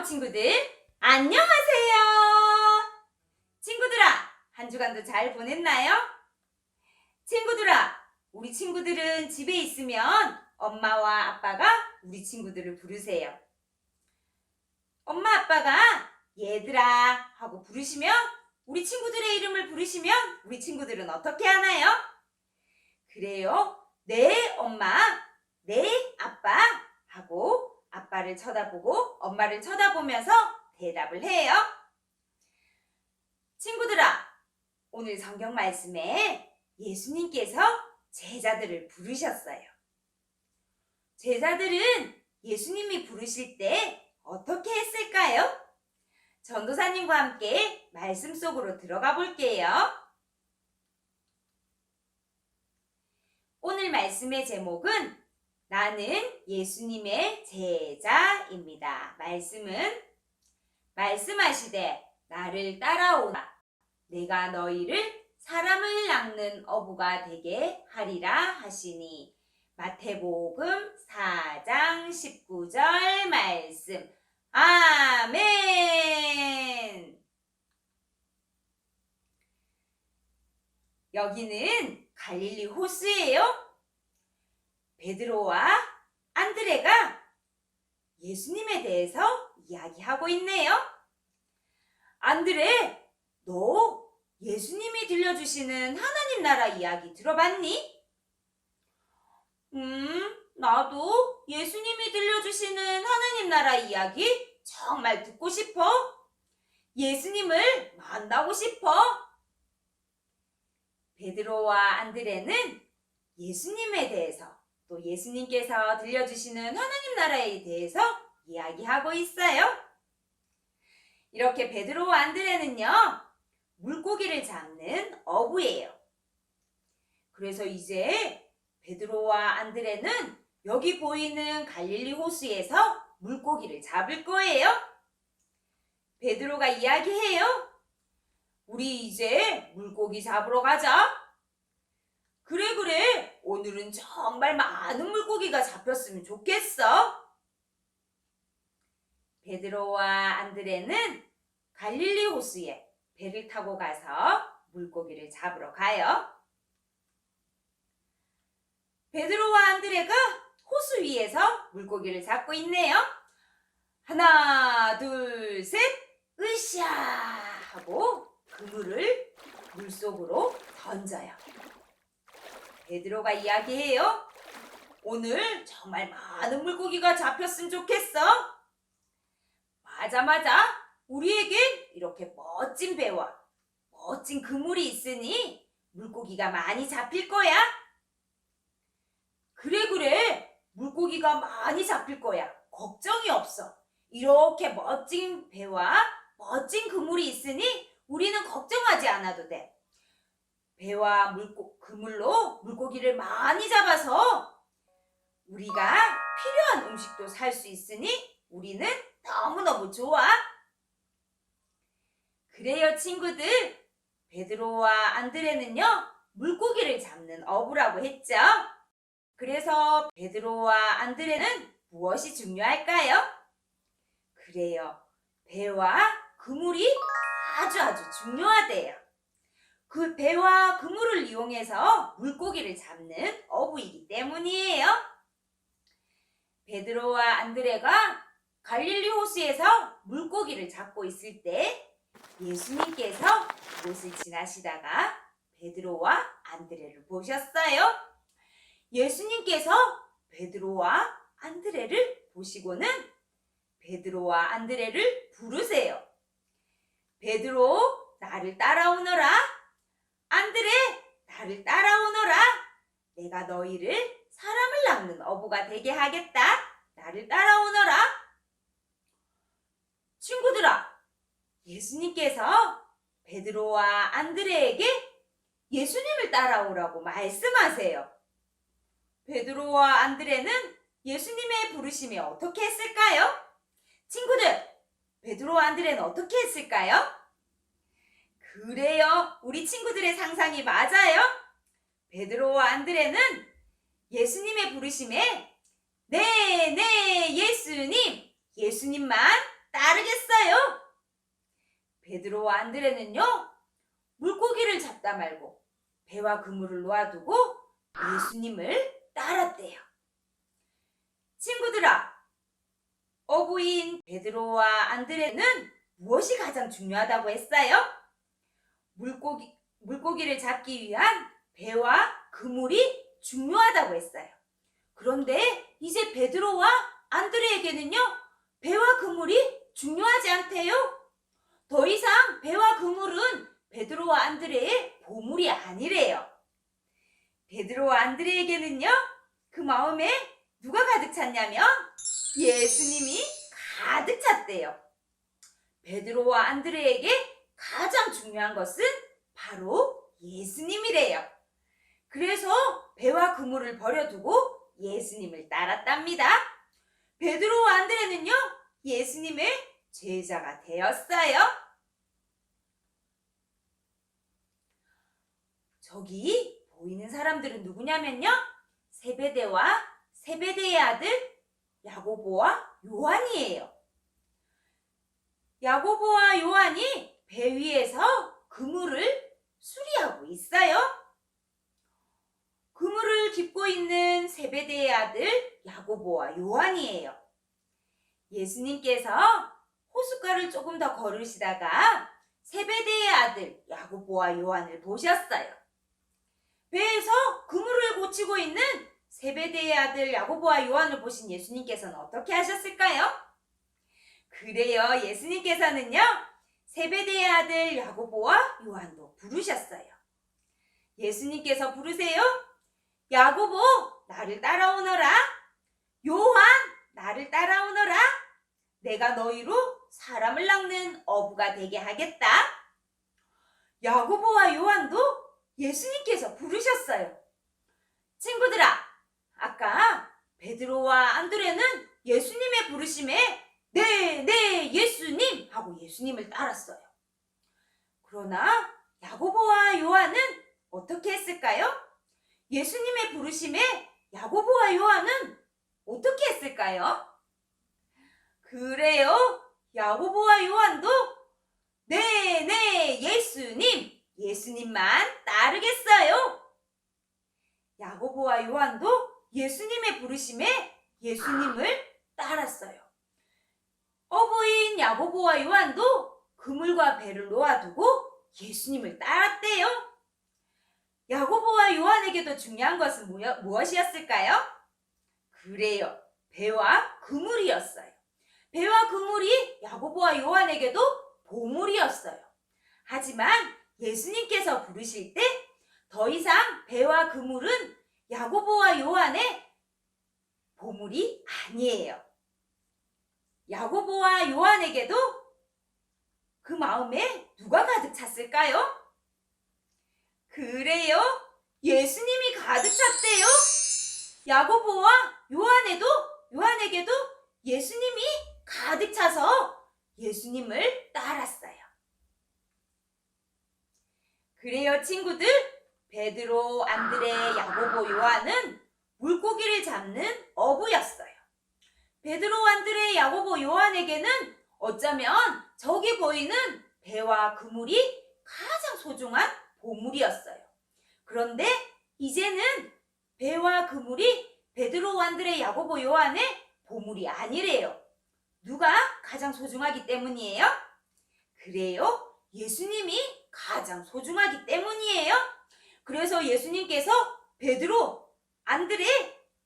친구들, 안녕하세요. 친구들아, 한 주간도 잘 보냈나요? 친구들아, 우리 친구들은 집에 있으면 엄마와 아빠가 우리 친구들을 부르세요. 엄마 아빠가 얘들아 하고 부르시면, 우리 친구들의 이름을 부르시면 우리 친구들은 어떻게 하나요? 그래요. 네 엄마, 네 아빠 하고 아빠를 쳐다보고 엄마를 쳐다보면서 대답을 해요. 친구들아, 오늘 성경 말씀에 예수님께서 제자들을 부르셨어요. 제자들은 예수님이 부르실 때 어떻게 했을까요? 전도사님과 함께 말씀 속으로 들어가 볼게요. 오늘 말씀의 제목은 나는 예수님의 제자입니다. 말씀은 말씀하시되 나를 따라오라. 내가 너희를 사람을 낚는 어부가 되게 하리라 하시니. 마태복음 4장 19절 말씀. 아멘. 여기는 갈릴리 호수예요. 베드로와 안드레가 예수님에 대해서 이야기하고 있네요. 안드레, 너 예수님이 들려주시는 하나님 나라 이야기 들어봤니? 나도 예수님이 들려주시는 하나님 나라 이야기 정말 듣고 싶어. 예수님을 만나고 싶어. 베드로와 안드레는 예수님에 대해서, 또 예수님께서 들려주시는 하나님 나라에 대해서 이야기하고 있어요. 이렇게 베드로와 안드레는요, 물고기를 잡는 어부예요. 그래서 이제 베드로와 안드레는 여기 보이는 갈릴리 호수에서 물고기를 잡을 거예요. 베드로가 이야기해요. 우리 이제 물고기 잡으러 가자. 그래. 오늘은 정말 많은 물고기가 잡혔으면 좋겠어. 베드로와 안드레는 갈릴리 호수에 배를 타고 가서 물고기를 잡으러 가요. 베드로와 안드레가 호수 위에서 물고기를 잡고 있네요. 하나, 둘, 셋, 으쌰 하고 그물을 물속으로 던져요. 베드로가 이야기해요. 오늘 정말 많은 물고기가 잡혔으면 좋겠어. 맞아. 우리에겐 이렇게 멋진 배와 멋진 그물이 있으니 물고기가 많이 잡힐 거야. 그래. 물고기가 많이 잡힐 거야. 걱정이 없어. 이렇게 멋진 배와 멋진 그물이 있으니 우리는 걱정하지 않아도 돼. 배와 그물로 물고기를 많이 잡아서 우리가 필요한 음식도 살 수 있으니 우리는 너무너무 좋아. 그래요, 친구들. 베드로와 안드레는요, 물고기를 잡는 어부라고 했죠. 그래서 베드로와 안드레는 무엇이 중요할까요? 그래요, 배와 그물이 아주 중요하대요. 그 배와 그물을 이용해서 물고기를 잡는 어부이기 때문이에요. 베드로와 안드레가 갈릴리 호수에서 물고기를 잡고 있을 때 예수님께서 그곳을 지나시다가 베드로와 안드레를 보셨어요. 예수님께서 베드로와 안드레를 보시고는 베드로와 안드레를 부르세요. 베드로, 나를 따라오너라. 안드레, 나를 따라오너라. 내가 너희를 사람을 낚는 어부가 되게 하겠다. 나를 따라오너라. 친구들아, 예수님께서 베드로와 안드레에게 예수님을 따라오라고 말씀하세요. 베드로와 안드레는 예수님의 부르심에 어떻게 했을까요? 친구들, 베드로와 안드레는 어떻게 했을까요? 그래요, 우리 친구들의 상상이 맞아요. 베드로와 안드레는 예수님의 부르심에 네, 예수님, 예수님만 따르겠어요. 베드로와 안드레는요, 물고기를 잡다 말고 배와 그물을 놓아두고 예수님을 따랐대요. 친구들아, 어부인 베드로와 안드레는 무엇이 가장 중요하다고 했어요? 물고기를 잡기 위한 배와 그물이 중요하다고 했어요. 그런데 이제 베드로와 안드레에게는요, 배와 그물이 중요하지 않대요. 더 이상 배와 그물은 베드로와 안드레의 보물이 아니래요. 베드로와 안드레에게는요, 그 마음에 누가 가득 찼냐면 예수님이 가득 찼대요. 베드로와 안드레에게 가장 중요한 것은 바로 예수님이래요. 그래서 배와 그물을 버려두고 예수님을 따랐답니다. 베드로와 안드레는요, 예수님의 제자가 되었어요. 저기 보이는 사람들은 누구냐면요, 세베대와 세베대의 아들 야고보와 요한이에요. 야고보와 요한이 배 위에서 그물을 수리하고 있어요. 그물을 깁고 있는 세베대의 아들 야고보와 요한이에요. 예수님께서 호숫가를 조금 더 걸으시다가 세베대의 아들 야고보와 요한을 보셨어요. 배에서 그물을 고치고 있는 세베대의 아들 야고보와 요한을 보신 예수님께서는 어떻게 하셨을까요? 그래요, 예수님께서는요, 세베대의 아들 야고보와 요한도 부르셨어요. 예수님께서 부르세요. 야고보, 나를 따라오너라. 요한, 나를 따라오너라. 내가 너희로 사람을 낚는 어부가 되게 하겠다. 야고보와 요한도 예수님께서 부르셨어요. 친구들아, 아까 베드로와 안드레는 예수님의 부르심에 네, 예수님 하고 예수님을 따랐어요. 그러나 야고보와 요한은 어떻게 했을까요? 예수님의 부르심에 야고보와 요한은 어떻게 했을까요? 그래요, 야고보와 요한도 네, 예수님만 따르겠어요. 야고보와 요한도 예수님의 부르심에 예수님을 따랐어요. 어부인 야고보와 요한도 그물과 배를 놓아두고 예수님을 따랐대요. 야고보와 요한에게도 중요한 것은 무엇이었을까요? 그래요, 배와 그물이었어요. 배와 그물이 야고보와 요한에게도 보물이었어요. 하지만 예수님께서 부르실 때 더 이상 배와 그물은 야고보와 요한의 보물이 아니에요. 야고보와 요한에게도 그 마음에 누가 가득 찼을까요? 그래요, 예수님이 가득 찼대요. 야고보와 요한에게도 예수님이 가득 차서 예수님을 따랐어요. 그래요, 친구들, 베드로, 안드레, 야고보, 요한은 물고기를 잡는 어부였어요. 베드로, 안드레, 야고보, 요한에게는 어쩌면 저기 보이는 배와 그물이 가장 소중한 보물이었어요. 그런데 이제는 배와 그물이 베드로, 안드레, 야고보, 요한의 보물이 아니래요. 누가 가장 소중하기 때문이에요? 그래요, 예수님이 가장 소중하기 때문이에요. 그래서 예수님께서 베드로, 안드레,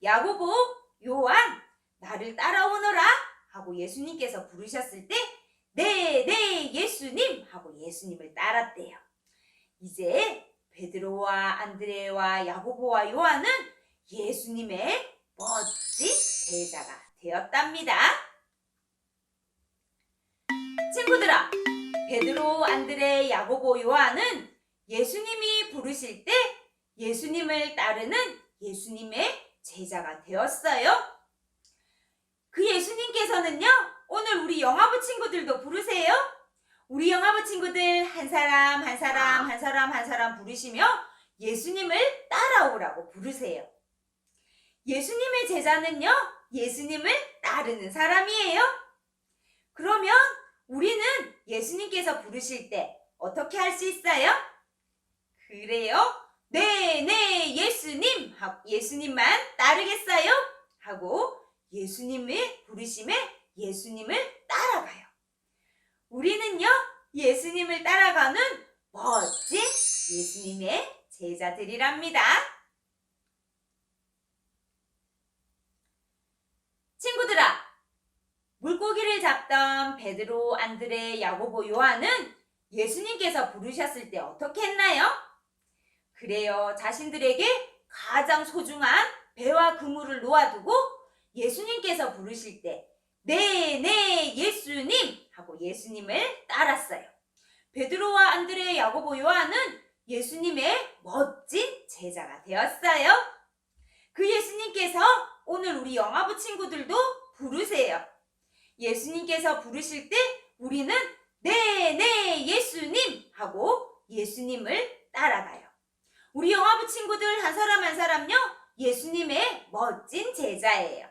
야고보, 요한, 나를 따라오너라 하고 예수님께서 부르셨을 때 네, 예수님 하고 예수님을 따랐대요. 이제 베드로와 안드레와 야고보와 요한은 예수님의 멋진 제자가 되었답니다. 친구들아, 베드로, 안드레, 야고보, 요한은 예수님이 부르실 때 예수님을 따르는 예수님의 제자가 되었어요. 그 예수님께서는요, 오늘 우리 영화부 친구들도 부르세요. 우리 영화부 친구들 한 사람 부르시며 예수님을 따라오라고 부르세요. 예수님의 제자는요, 예수님을 따르는 사람이에요. 그러면 우리는 예수님께서 부르실 때 어떻게 할 수 있어요? 그래요? 네, 네, 예수님! 하고 예수님만 따르겠어요? 하고 예수님의 부르심에 예수님을 따라가요. 우리는요, 예수님을 따라가는 멋진 예수님의 제자들이랍니다. 친구들아, 물고기를 잡던 베드로, 안드레, 야고보, 요한은 예수님께서 부르셨을 때 어떻게 했나요? 그래요, 자신들에게 가장 소중한 배와 그물을 놓아두고 예수님께서 부르실 때 네, 네, 예수님! 하고 예수님을 따랐어요. 베드로와 안드레, 야고보, 요한은 예수님의 멋진 제자가 되었어요. 그 예수님께서 오늘 우리 영화부 친구들도 부르세요. 예수님께서 부르실 때 우리는 네, 네, 예수님! 하고 예수님을 따라가요. 우리 영화부 친구들 한 사람 한 사람요, 예수님의 멋진 제자예요.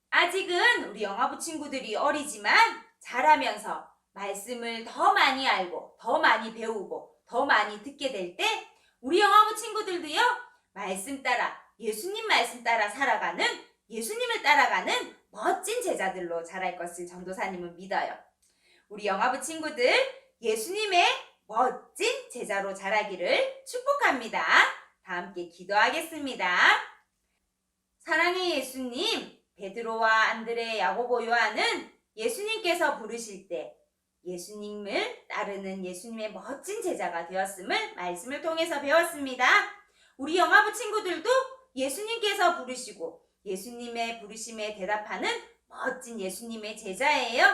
아직은 우리 영화부 친구들이 어리지만 자라면서 말씀을 더 많이 알고 더 많이 배우고 더 많이 듣게 될 때 우리 영화부 친구들도요, 말씀 따라 예수님 말씀 따라 살아가는 예수님을 따라가는 멋진 제자들로 자랄 것을 전도사님은 믿어요. 우리 영화부 친구들 예수님의 멋진 제자로 자라기를 축복합니다. 다 함께 기도하겠습니다. 사랑의 예수님, 베드로와 안드레, 야고보, 요한은 예수님께서 부르실 때 예수님을 따르는 예수님의 멋진 제자가 되었음을 말씀을 통해서 배웠습니다. 우리 영화부 친구들도 예수님께서 부르시고 예수님의 부르심에 대답하는 멋진 예수님의 제자예요.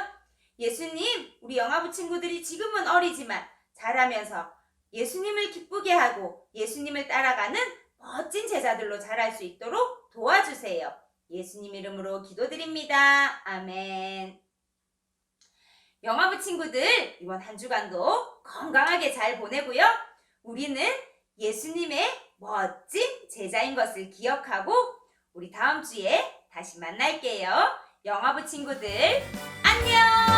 예수님, 우리 영화부 친구들이 지금은 어리지만 자라면서 예수님을 기쁘게 하고 예수님을 따라가는 멋진 제자들로 자랄 수 있도록 도와주세요. 예수님 이름으로 기도드립니다. 아멘. 영화부 친구들, 이번 한 주간도 건강하게 잘 보내고요. 우리는 예수님의 멋진 제자인 것을 기억하고 우리 다음 주에 다시 만날게요. 영화부 친구들, 안녕!